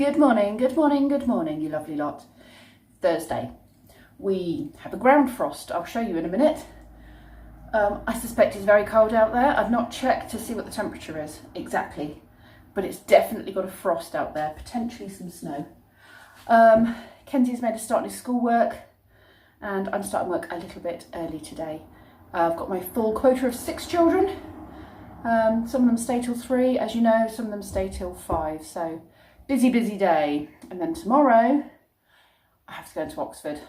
Good morning, good morning, good morning, you lovely lot. Thursday. We have a ground frost. I'll show you in a minute. I suspect it's very cold out there. I've not checked to see what the temperature is exactly, but it's definitely got a frost out there, potentially some snow. Kenzie's made us start his schoolwork, and I'm starting work a little bit early today. I've got my full quota of 6 children. Some of them stay till 3, as you know, some of them stay till 5, so busy day. And then tomorrow I have to go into Oxford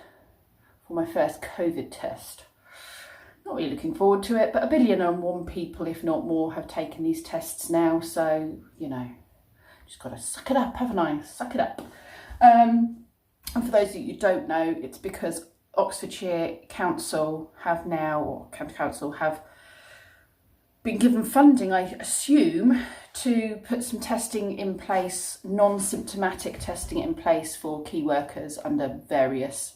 for my first COVID test. Not really looking forward to it, but 1,000,001 people, if not more, have taken these tests now, so you know, just gotta suck it up, haven't I? Suck it up. And for those of you who don't know, it's because Oxfordshire Council have now, or County Council have been given funding, I assume, to put some testing in place, non-symptomatic testing in place for key workers under various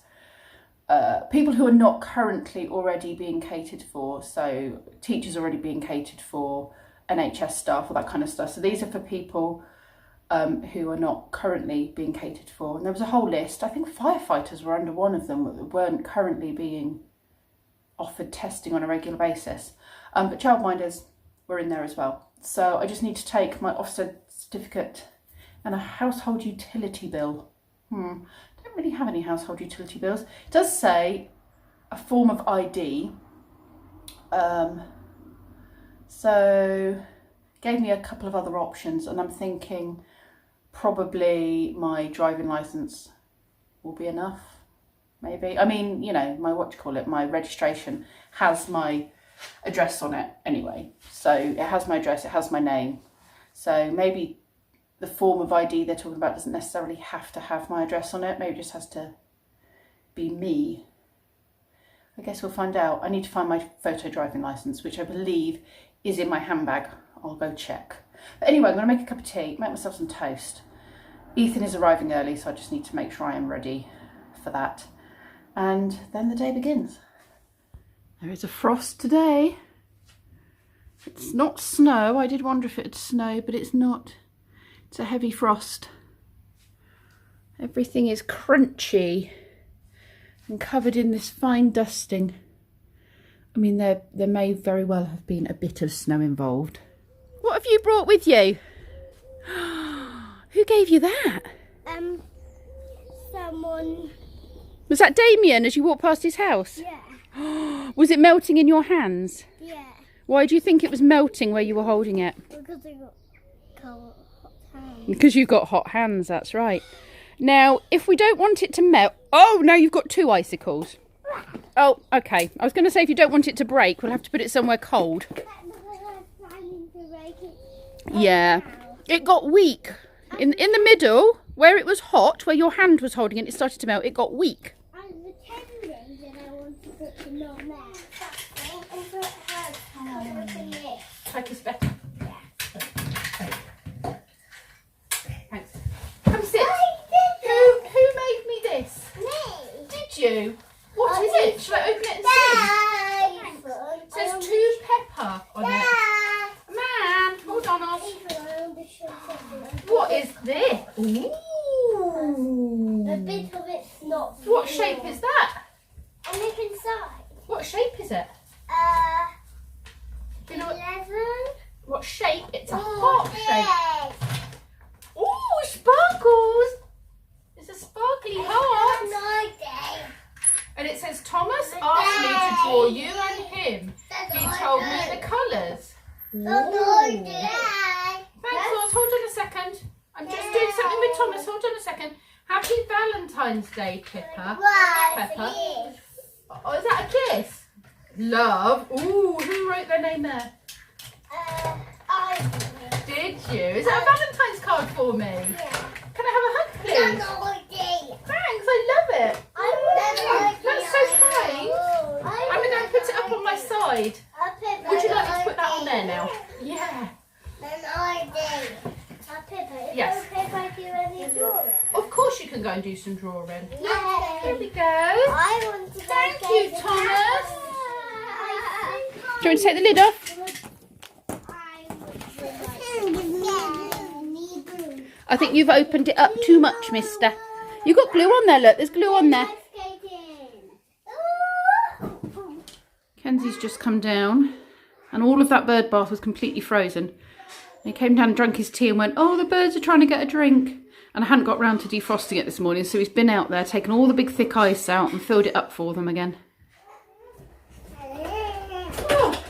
people who are not currently already being catered for. So teachers already being catered for, NHS staff, all that kind of stuff. So these are for people who are not currently being catered for. And there was a whole list. I think firefighters were under one of them that weren't currently being offered testing on a regular basis. But childminders were in there as well. So I just need to take my Ofsted certificate and a household utility bill. Don't really have any household utility bills. It does say a form of ID. So gave me a couple of other options, and I'm thinking probably my driving licence will be enough. Maybe. I mean, you know, my registration has my address on it anyway. So it has my address, it has my name. So maybe the form of ID they're talking about doesn't necessarily have to have my address on it. Maybe it just has to be me. I guess we'll find out. I need to find my photo driving licence, which I believe is in my handbag. I'll go check. But anyway, I'm going to make a cup of tea, make myself some toast. Ethan is arriving early, so I just need to make sure I am ready for that. And then the day begins. There is a frost today. It's not snow. I did wonder if it'd snow, but it's not. It's a heavy frost. Everything is crunchy and covered in this fine dusting. I mean, there may very well have been a bit of snow involved. What have you brought with you? Who gave you that? Someone. Was that Damien as you walked past his house? Yeah. Was it melting in your hands? Yeah. Why do you think it was melting where you were holding it? Because I got cold, hot hands. Because you've got hot hands, that's right. Now, if we don't want it to melt... Oh, now you've got 2 icicles. Oh, okay. I was going to say if you don't want it to break, we'll have to put it somewhere cold. Yeah. It got weak. In the middle, where it was hot, where your hand was holding it, it started to melt. It got weak. Take us better. Thanks. Come sit. Who made me this? Me. Did you? What is it? Shall I open it and see? It says to pepper on it. Man, hold on. What is this? Ooh. A bit of it's not. What shape is that? And look inside. What shape is it? Do you know 11. what shape? It's a heart shape. Oh, sparkles! It's a sparkly heart. And it says, Thomas asked me to draw you and him. He told me the colours. Thanks, Lord. Hold on a second. I'm just doing something with Thomas. Hold on a second. Happy Valentine's Day, Pippa. Peppa. Oh, is that a kiss? Love. Ooh, who wrote their name there? I Did you? Is that a Valentine's card for me? Yeah. Can I have a hug, please? Thanks, I love it. That's so kind. I'm going to go and put it up on my side. Would you like me to put that on there now? Yeah. Yes. Okay if I do any drawing? Of course you can go and do some drawing. Yeah. Here we go. I want to go. Thank you, Thomas. Do you I want to take the lid off? I think you've opened it up too much, mister. You got glue on there, look. There's glue on there. Kenzie's just come down and all of that bird bath was completely frozen. And he came down and drank his tea and went, oh, the birds are trying to get a drink. And I hadn't got round to defrosting it this morning, so he's been out there, taken all the big thick ice out and filled it up for them again. Oh.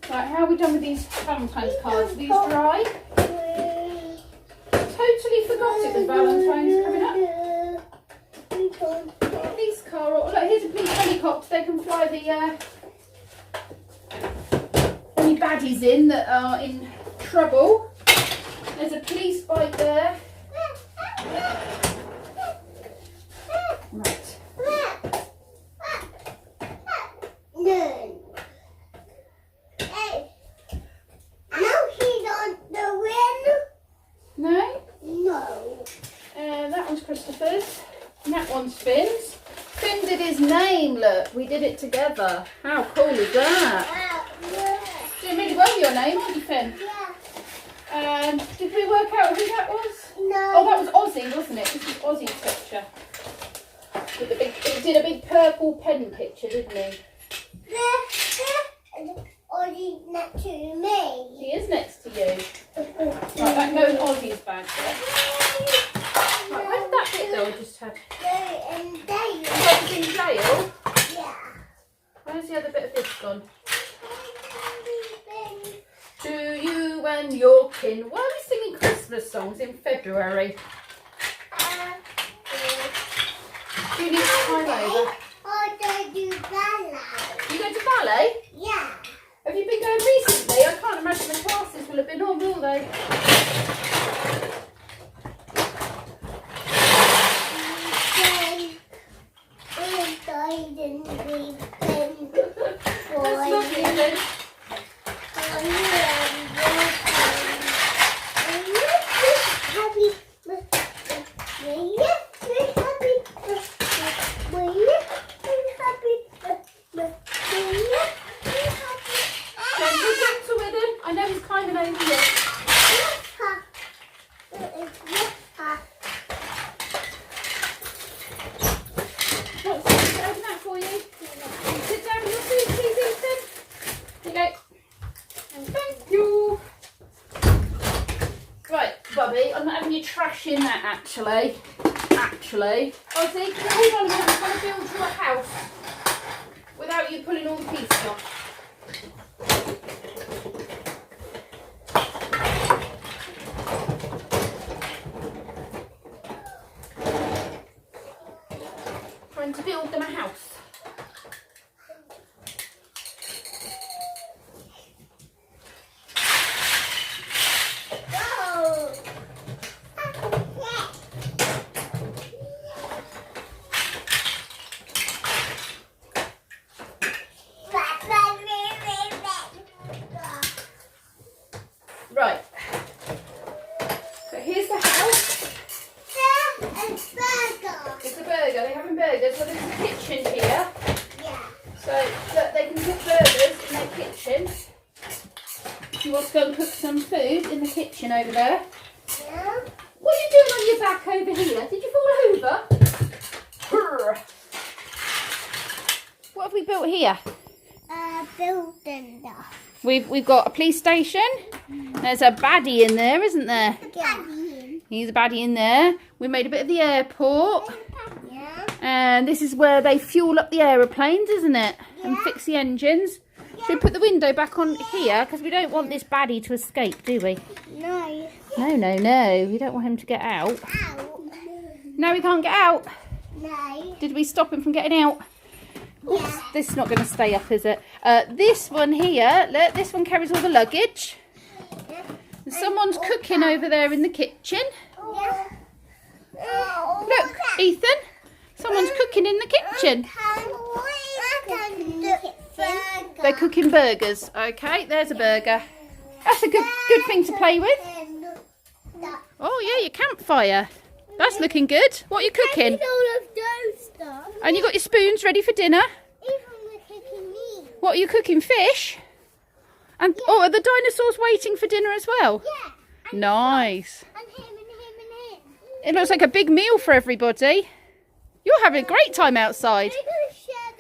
Right, how are we done with these Valentine's cards? Are these dry? Totally forgot it was Valentine's coming up. Police car, oh, look, here's a police helicopter. They can fly the any baddies in that are in trouble. There's a police bike there. Right. No? No. That one's Christopher's. And that one spins. Finn did his name, look. We did it together. How cool is that? Doing really well with your name, aren't you, Finn? Yeah. Did we work out who that was? No. Oh, that was Ozzy, wasn't it? This is Ozzy's picture. With the big, he did a big purple pen picture, didn't he? Ozzy's next to me. He is next to you. Right, that goes in Ozzy's bag. Right, where's that bit though I just had? He's in jail? Yeah. Where's the other bit of this gone? To you and your kin. Why are we singing Christmas songs in February? Do you need time over? I don't do ballet. You go to ballet? Yeah. Have you been going recently? I can't imagine the classes will have been on, will they? That's lovely, then. Gentle with him. I know he's climbing over you. What's this? Open that for you. Sit down with your food, please, Ethan. Here you go. And thank you. Right, Bubby, I'm not having you trash in that actually. Ozzy, can you hold on a minute? I'm trying to build you a house without you pulling all the pieces off. Trying to build them a house. Right. So here's the house. It's a burger. They're having burgers. Well, there's a kitchen here. Yeah. So that they can cook burgers in their kitchen. She wants to go and cook some food in the kitchen over there. Yeah. What are you doing on your back over here? Did you fall over? Brr. What have we built here? Building stuff. We've got a police station. There's a baddie in there, isn't there? Yeah. He's a baddie in there. We made a bit of the airport. Yeah. And this is where they fuel up the aeroplanes, isn't it? And Yeah. fix the engines. Should we put the window back on here? Because we don't want this baddie to escape, do we? No. No. We don't want him to get out. Out. No, he can't get out. No. Did we stop him from getting out? Oops, Yeah. this is not going to stay up, is it? This one here, look, this one carries all the luggage. And someone's cooking over there in the kitchen. Yeah. Look, Ethan, someone's cooking in the kitchen. They're cooking burgers. Okay, there's a burger. That's a good thing to play with. Oh yeah, your campfire. That's looking good. What are you cooking? all of those stuff. And you got your spoons ready for dinner? Even we're cooking meat. What are you cooking? Fish? And oh, are the dinosaurs waiting for dinner as well? Yeah. Nice. And him and him It looks like a big meal for everybody. You're having a great time outside. They're going to share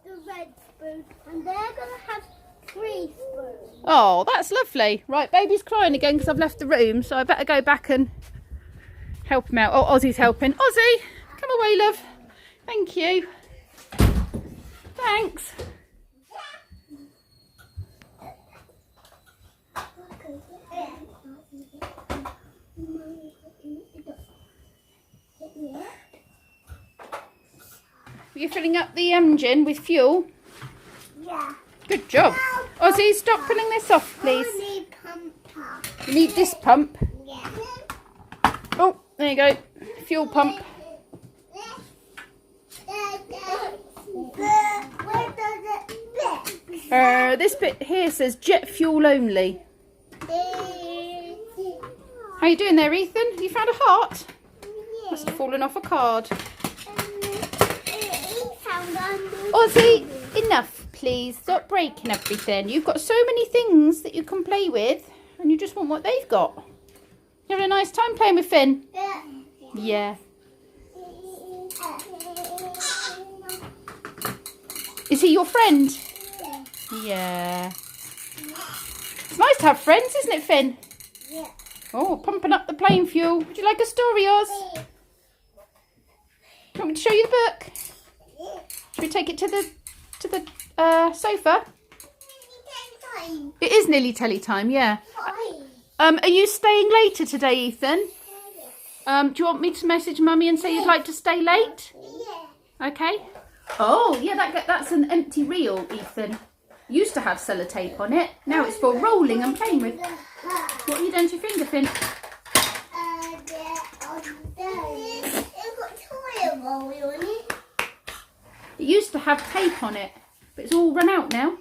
the red spoon, and they're going to have 3 spoons. Oh, that's lovely. Right, baby's crying again because I've left the room, so I better go back and help him out. Oh, Ozzy's helping. Ozzy, come away, love. Thank you. Thanks. You're filling up the engine with fuel. Yeah. Good job. Ozzy, stop pulling this off, please. I need pump. You need this pump. Yeah. Oh, there you go. Fuel pump. Where does it fit? This bit here says jet fuel only. How you doing there, Ethan? You found a heart? Must have fallen off a card. Ozzy, enough, please. Stop breaking everything. You've got so many things that you can play with, and you just want what they've got. You having a nice time playing with Finn? Yeah. Is he your friend? Yeah. It's nice to have friends, isn't it, Finn? Yeah. Oh, pumping up the plane fuel. Would you like a story, Oz? Want me to show you the book? Should we take it to the sofa? It is nearly telly time, yeah. Are you staying later today, Ethan? Do you want me to message Mummy and say you'd like to stay late? Yeah. Okay. Oh, yeah, that's an empty reel, Ethan. Used to have sellotape on it. Now it's for rolling and playing with. What are you doing to your finger, Finn? It used to have tape on it, but it's all run out now.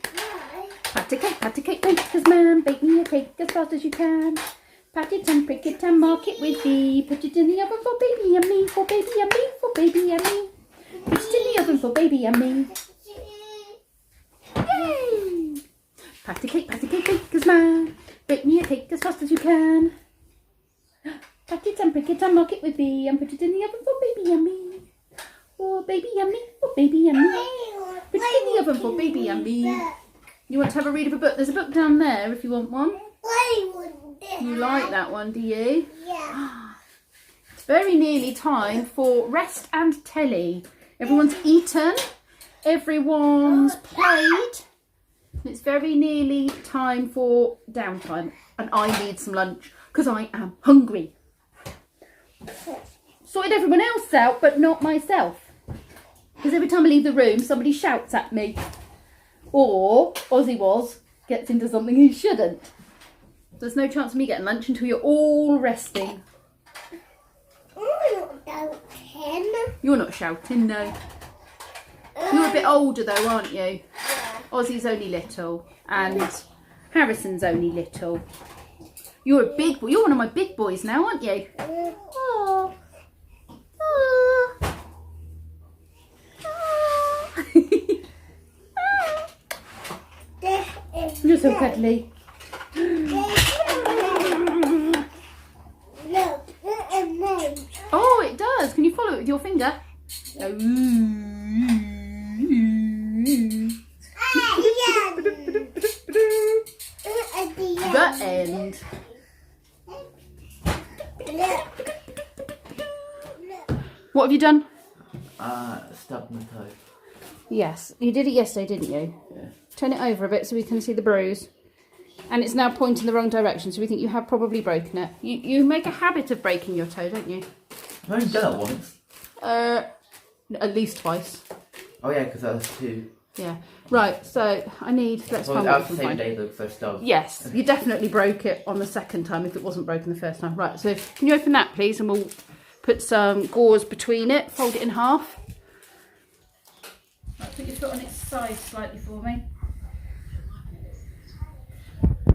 Pat a cake, baker's man, bake me a cake as fast as you can. Pat it and prick it and mark it with V. Put it in the oven for baby and me, for baby and me, for baby and me. Put it in the oven for baby and me. Yay! Pat a cake, baker's man, bake me a cake as fast as you can. Pat it and prick it and mark it with V, and put it in the oven for baby and me. For baby and me, for baby and me. Put it in the oven for baby and me. You want to have a read of a book? There's a book down there if you want one. You like that one, do you? Yeah. It's very nearly time for rest and telly. Everyone's eaten. Everyone's played. It's very nearly time for downtime. And I need some lunch because I am hungry. Sorted everyone else out, but not myself. Because every time I leave the room, somebody shouts at me. Or Ozzy gets into something he shouldn't. There's no chance of me getting lunch until you're all resting. You're not shouting, no. You're a bit older though, aren't you? Yeah. Ozzy's only little and Harrison's only little. You're a big boy. You're one of my big boys now, aren't you? Oh. Oh. You're so cuddly. Oh, it does. Can you follow it with your finger? The end. What have you done? Stubbed my toe. Yes, you did it yesterday, didn't you? Yeah. Turn it over a bit so we can see the bruise. And it's now pointing the wrong direction, so we think you have probably broken it. You make a habit of breaking your toe, don't you? I've only done it once. At least twice. Oh yeah, because that was 2. Yeah. Right, so I need... Let's Well, find that what was we the can same find. day the first stubbed. Yes, you definitely broke it on the second time if it wasn't broken the first time. Right, so can you open that, please? And we'll put some gauze between it, fold it in half. Right, put your foot on its side slightly for me.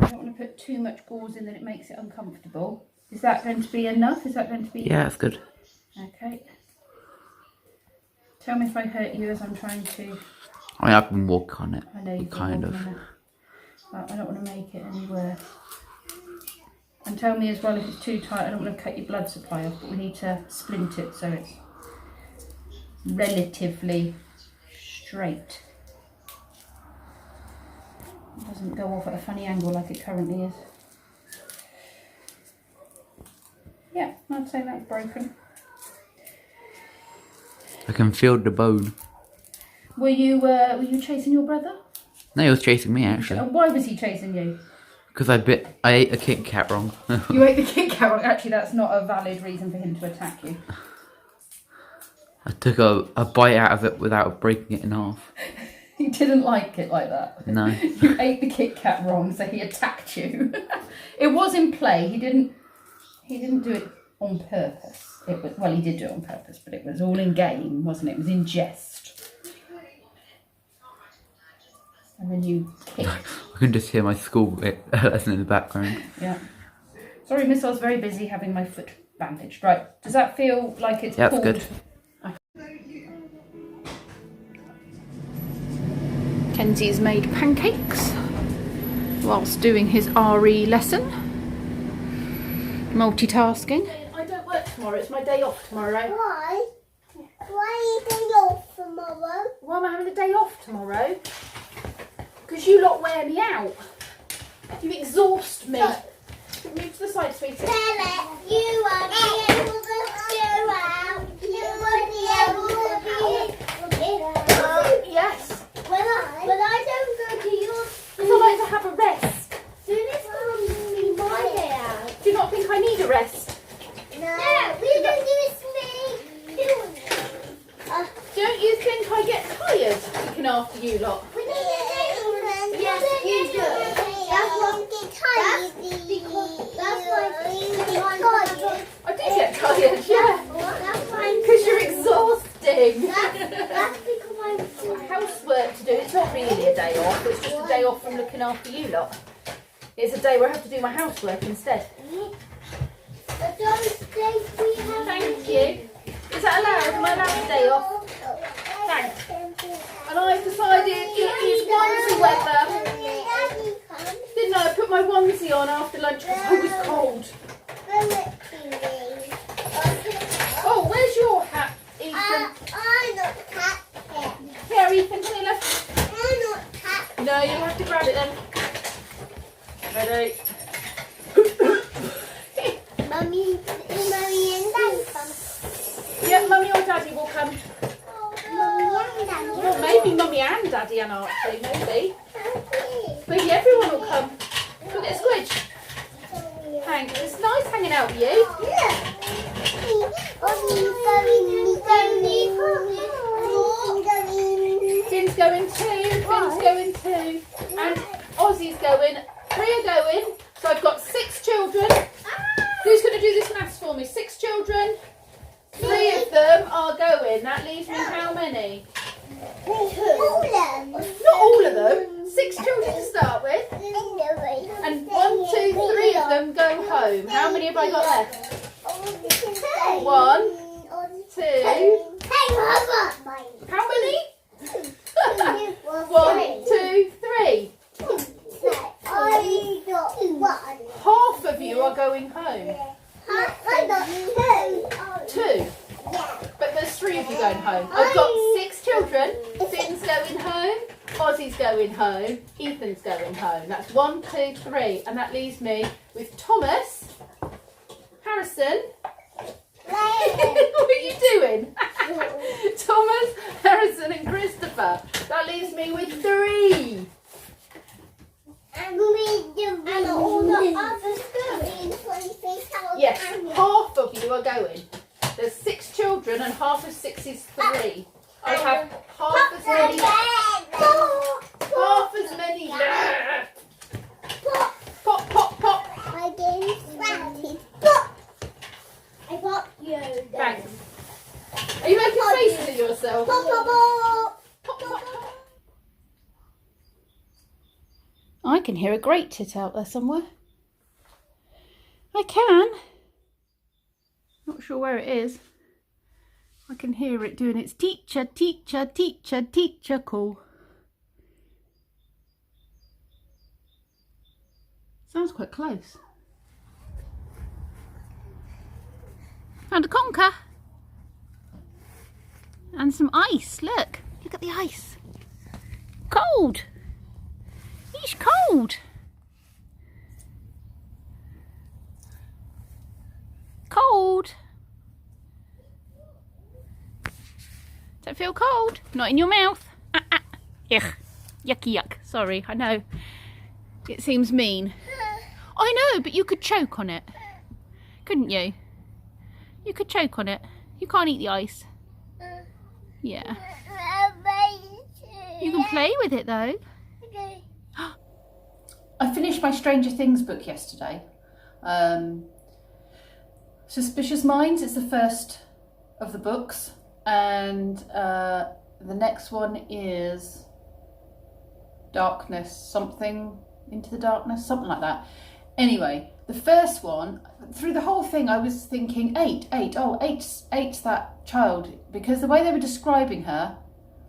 I don't want to put too much gauze in that it makes it uncomfortable. Is that going to be enough? Is that going to be... Yeah, that's good. Okay. Tell me if I hurt you as I'm trying to... I mean, I can walk on it. I know you kind of. Right, I don't want to make it any worse. And tell me as well if it's too tight. I don't want to cut your blood supply off, but we need to splint it so it's relatively straight. It doesn't go off at a funny angle like it currently is. Yeah, I'd say that's broken. I can feel the bone. Were you chasing your brother? No, he was chasing me actually. And why was he chasing you? Because I ate a Kit Kat wrong. You ate the Kit Kat wrong. Actually, that's not a valid reason for him to attack you. I took a bite out of it without breaking it in half. He didn't like it like that. No. You ate the Kit Kat wrong, so he attacked you. It was in play. He didn't do it on purpose. It was, well, he did do it on purpose, but it was all in game, wasn't it? It was in jest. And then you kicked. I can just hear my school lesson in the background. Yeah. Sorry, miss, I was very busy having my foot bandaged. Right, does that feel like it's Yeah, pulled? that's good. Kenzie's made pancakes whilst doing his RE lesson. Multitasking. I don't work tomorrow, it's my day off tomorrow. Why? Why are you off tomorrow? Why am I having a day off tomorrow? Because you lot wear me out. You exhaust me. Move to the side, sweetie. You are the able to go out. You are the able to be. Yes. When I don't go to your Because I like to have a rest. soon it's going to be my day out. Do you not think I need a rest? No, we don't do it to me. Don't you think I get tired looking after you lot? Yes, you do. That's why I do get tired, yeah. Because you're exhausting. That's because I'm Housework to do. It's not really a day off. It's just a day off from looking after you lot. It's a day where I have to do my housework instead. But those days we have. Thank you. Is that allowed? Am I allowed a day off? Thanks. And I've decided it is onesie weather. Didn't I? I put my onesie on after lunch because I was cold. Oh, where's your hat, Ethan? I'm not cat. Here, Ethan, Taylor. I'm not cat. No, you'll have to grab it then. Ready? Mummy and Daddy come. Yeah, Mummy or Daddy will come. Mummy and Daddy. Well, maybe Mummy and Daddy and Archie, maybe. Maybe everyone will come. Look at Squidge. Hank, it's nice hanging out with you. Yeah. Finn's going too, Finn's going too. And Ozzy's going. 3 are going. So I've got 6 children. Who's going to do this maths for me? 6 children. 3 of them are going. That leaves me how many? Not all of them. 6 children to start with. And 1, 2, 3 of them go home. How many have I got left? 1, 2. How many? 1, 2, 3. I got 1. Half of you are going home. I got 2. 2. But there's 3 of you going home. I've got 6 children. Finn's going home. Ozzy's going home. Ethan's going home. That's 1, 2, 3. And that leaves me with Thomas, Harrison. What are you doing? Thomas, Harrison and Christopher. That leaves me with 3. And all the others going. Yes, half of you are going. There's 6 children and half of 6 is 3. I have half as many left. Pop, pop, pop. My game's started. I got you. Thanks. Are you making faces at yourself? Pop, pop, pop. Pop, pop, pop. I can hear a great tit out there somewhere. I can. Not sure where it is. I can hear it doing its teacher, teacher, teacher, teacher call. Sounds quite close. Found a conker. And some ice. Look at the ice. Cold. It's cold. Cold. Does it feel cold? Not in your mouth. Yuck. Yucky yuck. Sorry, I know. It seems mean. I know, but you could choke on it. Couldn't you? You could choke on it. You can't eat the ice. Yeah. You can play with it though. I finished my Stranger Things book yesterday. Suspicious Minds is the first of the books, and the next one is Darkness, something into the darkness, something like that. Anyway, the first one, through the whole thing, I was thinking eight's that child, because the way they were describing her,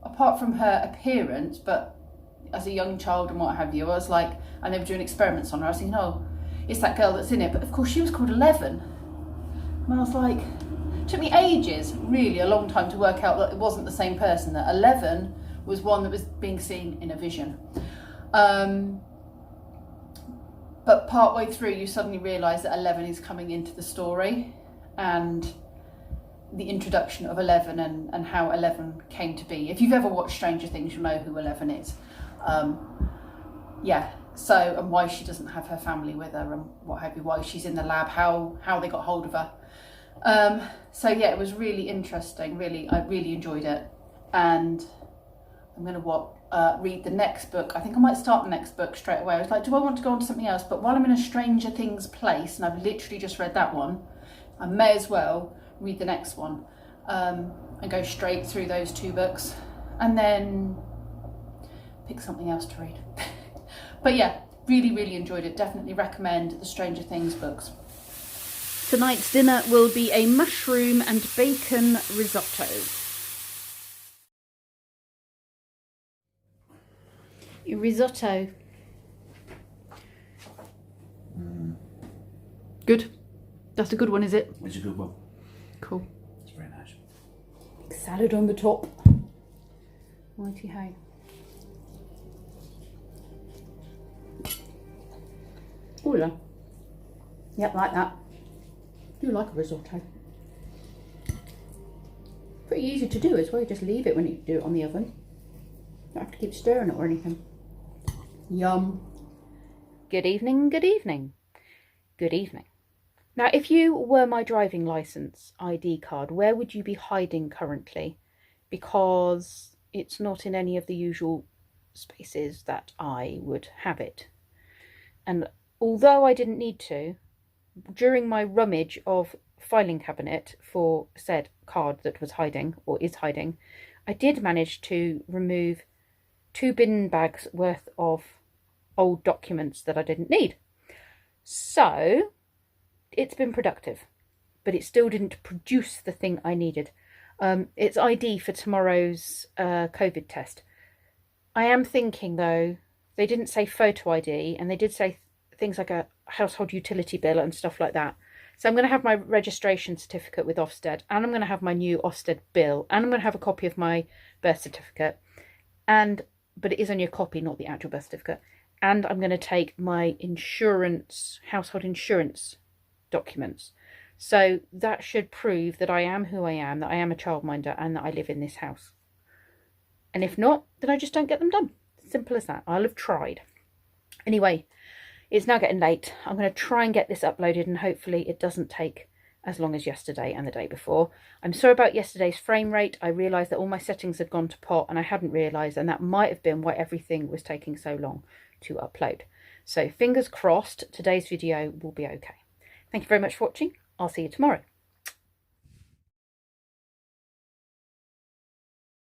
apart from her appearance, but as a young child and what have you, I was like, and they were doing experiments on her, I was thinking, oh, it's that girl that's in it. But of course she was called 11. And I was like, it took me ages, really a long time, to work out that it wasn't the same person, that 11 was one that was being seen in a vision. But partway through you suddenly realise that 11 is coming into the story, and the introduction of 11 and how 11 came to be. If you've ever watched Stranger Things, you'll know who 11 is. Yeah, so, and why she doesn't have her family with her and what have you, why she's in the lab, how they got hold of her. So yeah, it was really interesting, I really enjoyed it. And I'm going to read the next book. I think I might start the next book straight away. I was like, do I want to go on to something else? But while I'm in a Stranger Things place, and I've literally just read that one, I may as well read the next one, and go straight through those two books, and then pick something else to read. But yeah, really enjoyed it. Definitely recommend the Stranger Things books. Tonight's dinner will be a mushroom and bacon risotto. Risotto. Good. That's a good one, is it? It's a good one. Cool. It's very nice. Salad on the top. Righty ho. Oh yeah. Yep, like that. Do like a risotto. Pretty easy to do as well. You just leave it when you do it on the oven. Don't have to keep stirring it or anything. Yum. Good evening, good evening. Good evening. Now, if you were my driving licence ID card, where would you be hiding currently? Because it's not in any of the usual spaces that I would have it. And although I didn't need to, during my rummage of filing cabinet for said card that was hiding, or is hiding, I did manage to remove 2 bin bags worth of old documents that I didn't need. So it's been productive, but it still didn't produce the thing I needed. It's ID for tomorrow's COVID test. I am thinking though, they didn't say photo ID, and they did say things like a household utility bill and stuff like that. So I'm going to have my registration certificate with Ofsted, and I'm going to have my new Ofsted bill, and I'm going to have a copy of my birth certificate, but it is only a copy, not the actual birth certificate. And I'm going to take my insurance, household insurance documents. So that should prove that I am who I am, that I am a childminder, and that I live in this house. And if not, then I just don't get them done. Simple as that. I'll have tried. Anyway, it's now getting late. I'm going to try and get this uploaded, and hopefully it doesn't take as long as yesterday and the day before. I'm sorry about yesterday's frame rate. I realised that all my settings had gone to pot, and I hadn't realised, and that might have been why everything was taking so long to upload. So fingers crossed, today's video will be okay. Thank you very much for watching. I'll see you tomorrow.